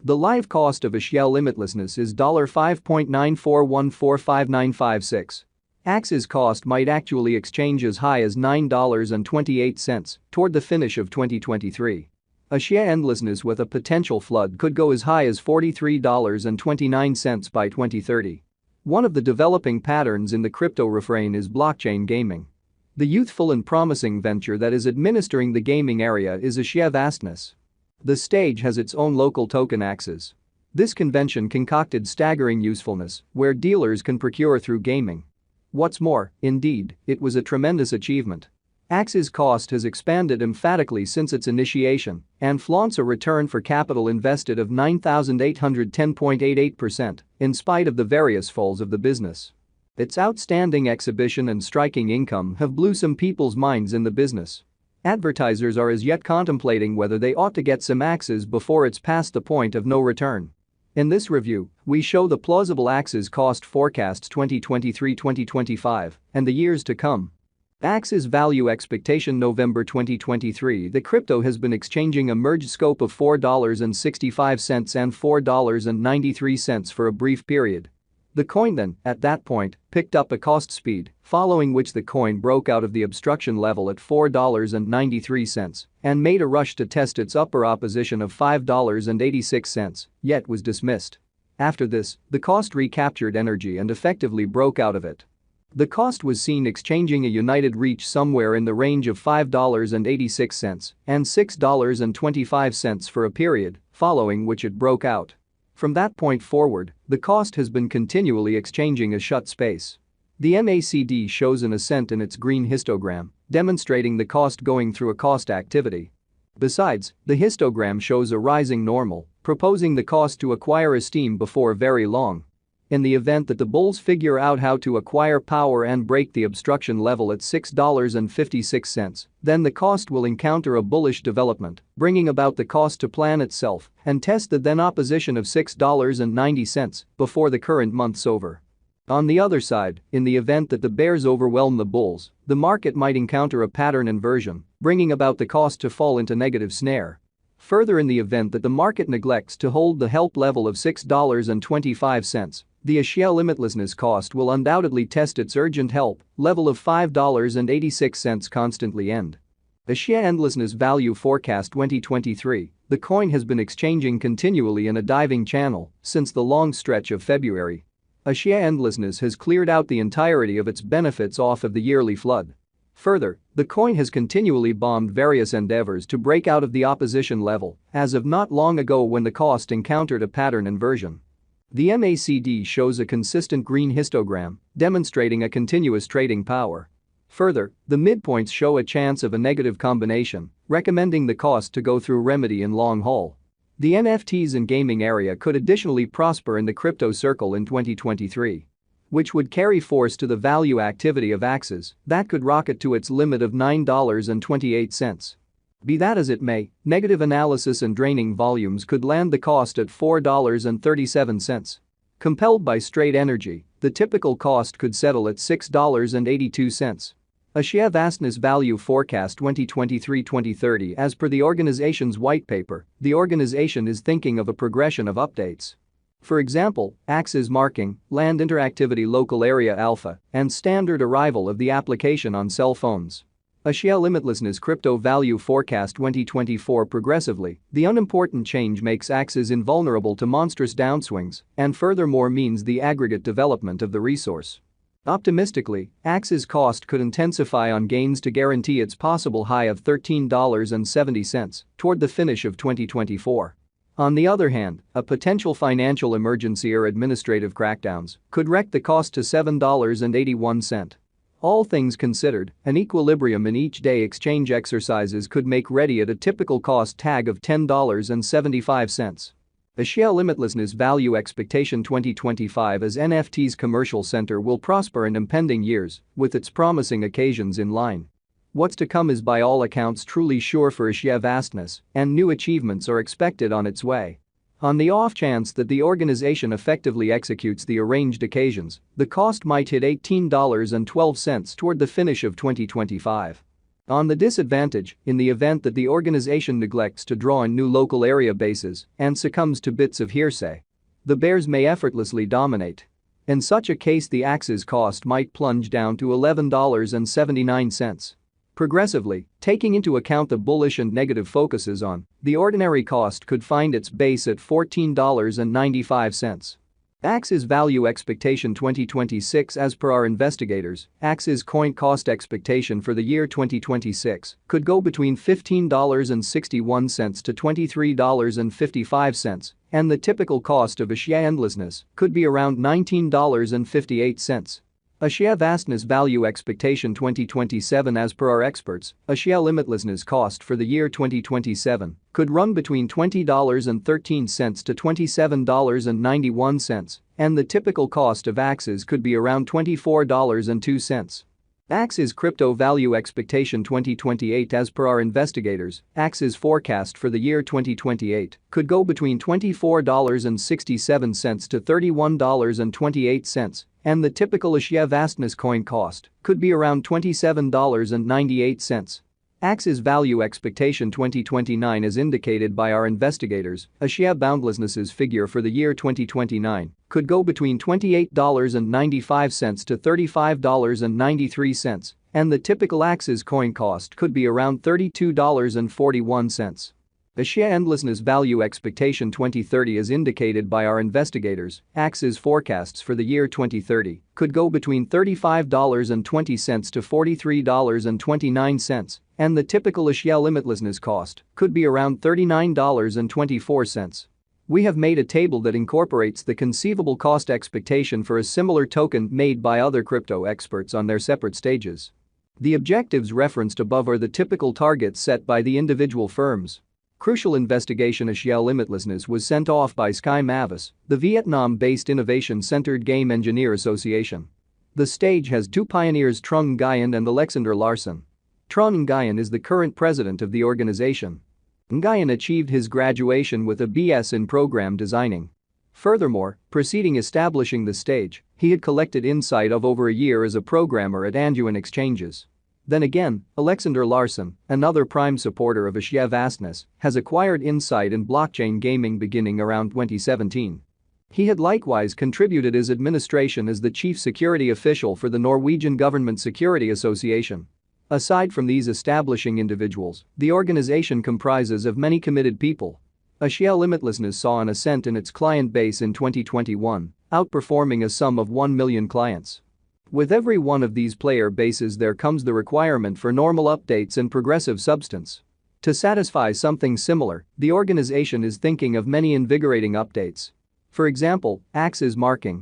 The live cost of Axie limitlessness is $5.94145956. Axie's cost might actually exchange as high as $9.28 toward the finish of 2023. Axie endlessness with a potential flood could go as high as $43.29 by 2030. One of the developing patterns in the crypto refrain is blockchain gaming. The youthful and promising venture that is administering the gaming area is Axie vastness. The stage has its own local token Axes. This convention concocted staggering usefulness where dealers can procure through gaming. What's more, indeed, it was a tremendous achievement. Axie's cost has expanded emphatically since its initiation and flaunts a return for capital invested of 9,810.88% in spite of the various falls of the business. Its outstanding exhibition and striking income have blew some people's minds in the business. Advertisers are as yet contemplating whether they ought to get some Axes before it's past the point of no return. In this review, we show the plausible Axes cost forecasts 2023-2025 and the years to come. Axie's value expectation November 2023. The crypto has been exchanging a merged scope of $4.65 and $4.93 for a brief period. The coin then, at that point, picked up a cost speed, following which the coin broke out of the obstruction level at $4.93 and made a rush to test its upper opposition of $5.86, yet was dismissed. After this, the cost recaptured energy and effectively broke out of it. The cost was seen exchanging a united reach somewhere in the range of $5.86 and $6.25 for a period, following which it broke out. From that point forward, the cost has been continually exchanging a shut space. The MACD shows an ascent in its green histogram, demonstrating the cost going through a cost activity. Besides, the histogram shows a rising normal, proposing the cost to acquire esteem before very long. In the event that the bulls figure out how to acquire power and break the obstruction level at $6.56, then the cost will encounter a bullish development, bringing about the cost to plan itself and test the then opposition of $6.90 before the current month's over. On the other side, in the event that the bears overwhelm the bulls, the market might encounter a pattern inversion, bringing about the cost to fall into negative snare. Further, in the event that the market neglects to hold the help level of $6.25, the Axie limitlessness cost will undoubtedly test its urgent help level of $5.86 constantly end. Axie endlessness value forecast 2023. The coin has been exchanging continually in a diving channel since the long stretch of February. Axie endlessness has cleared out the entirety of its benefits off of the yearly flood. Further, the coin has continually bombed various endeavors to break out of the opposition level as of not long ago when the cost encountered a pattern inversion. The MACD shows a consistent green histogram, demonstrating a continuous trading power. Further, the midpoints show a chance of a negative combination, recommending the cost to go through remedy in long haul. The NFTs and gaming area could additionally prosper in the crypto circle in 2023, which would carry force to the value activity of Axes that could rocket to its limit of $9.28. Be that as it may, negative analysis and draining volumes could land the cost at $4.37. Compelled by straight energy, the typical cost could settle at $6.82. Axie vastness value forecast 2023-2030. As per the organization's white paper, the organization is thinking of a progression of updates. For example, Axes marking, land interactivity local area alpha, and standard arrival of the application on cell phones. Axie limitlessness crypto value forecast 2024 progressively. The unimportant change makes Axes invulnerable to monstrous downswings and furthermore means the aggregate development of the resource. Optimistically, Axes cost could intensify on gains to guarantee its possible high of $13.70 toward the finish of 2024. On the other hand, a potential financial emergency or administrative crackdowns could wreck the cost to $7.81. All things considered, an equilibrium in each day exchange exercises could make ready at a typical cost tag of $10.75. Axie limitlessness value expectation 2025. As NFT's commercial center will prosper in impending years with its promising occasions in line. What's to come is by all accounts truly sure for Axie vastness, and new achievements are expected on its way. On the off chance that the organization effectively executes the arranged occasions, the cost might hit $18.12 toward the finish of 2025. On the disadvantage, in the event that the organization neglects to draw on new local area bases and succumbs to bits of hearsay, the bears may effortlessly dominate. In such a case, the Axie's cost might plunge down to $11.79. Progressively, taking into account the bullish and negative focuses on, the ordinary cost could find its base at $14.95. Axie's value expectation 2026. As per our investigators, Axie's coin cost expectation for the year 2026 could go between $15.61 to $23.55, and the typical cost of Axie endlessness could be around $19.58. Axie vastness value expectation 2027. As per our experts, Axie limitlessness cost for the year 2027 could run between $20.13 to $27.91, and the typical cost of Axies could be around $24.02. Axie's crypto value expectation 2028. As per our investigators, Axie's forecast for the year 2028 could go between $24.67 to $31.28, and the typical Axie vastness coin cost could be around $27.98. Axie's value expectation 2029. As indicated by our investigators, Axie boundlessness's figure for the year 2029 could go between $28.95 to $35.93, and the typical Axie's coin cost could be around $32.41. Axie endlessness value expectation 2030. As indicated by our investigators, Axie's forecasts for the year 2030 could go between $35.20 to $43.29, and the typical Axie limitlessness cost could be around $39.24. We have made a table that incorporates the conceivable cost expectation for a similar token made by other crypto experts on their separate stages. The objectives referenced above are the typical targets set by the individual firms. Crucial investigation. Axie limitlessness was sent off by Sky Mavis, the Vietnam-based innovation-centered game engineer association. The stage has two pioneers, Trung Nguyen and Alexander Larson. Trung Nguyen is the current president of the organization. Nguyen achieved his graduation with a BS in program designing. Furthermore, preceding establishing the stage, he had collected insight of over a year as a programmer at Anduin Exchanges. Then again, Alexander Larson, another prime supporter of Axie vastness, has acquired insight in blockchain gaming beginning around 2017. He had likewise contributed his administration as the chief security official for the Norwegian Government Security Association. Aside from these establishing individuals, the organization comprises of many committed people. Axie limitlessness saw an ascent in its client base in 2021, outperforming a sum of 1 million clients. With every one of these player bases there comes the requirement for normal updates and progressive substance. To satisfy something similar, the organization is thinking of many invigorating updates. For example, Axie's marking,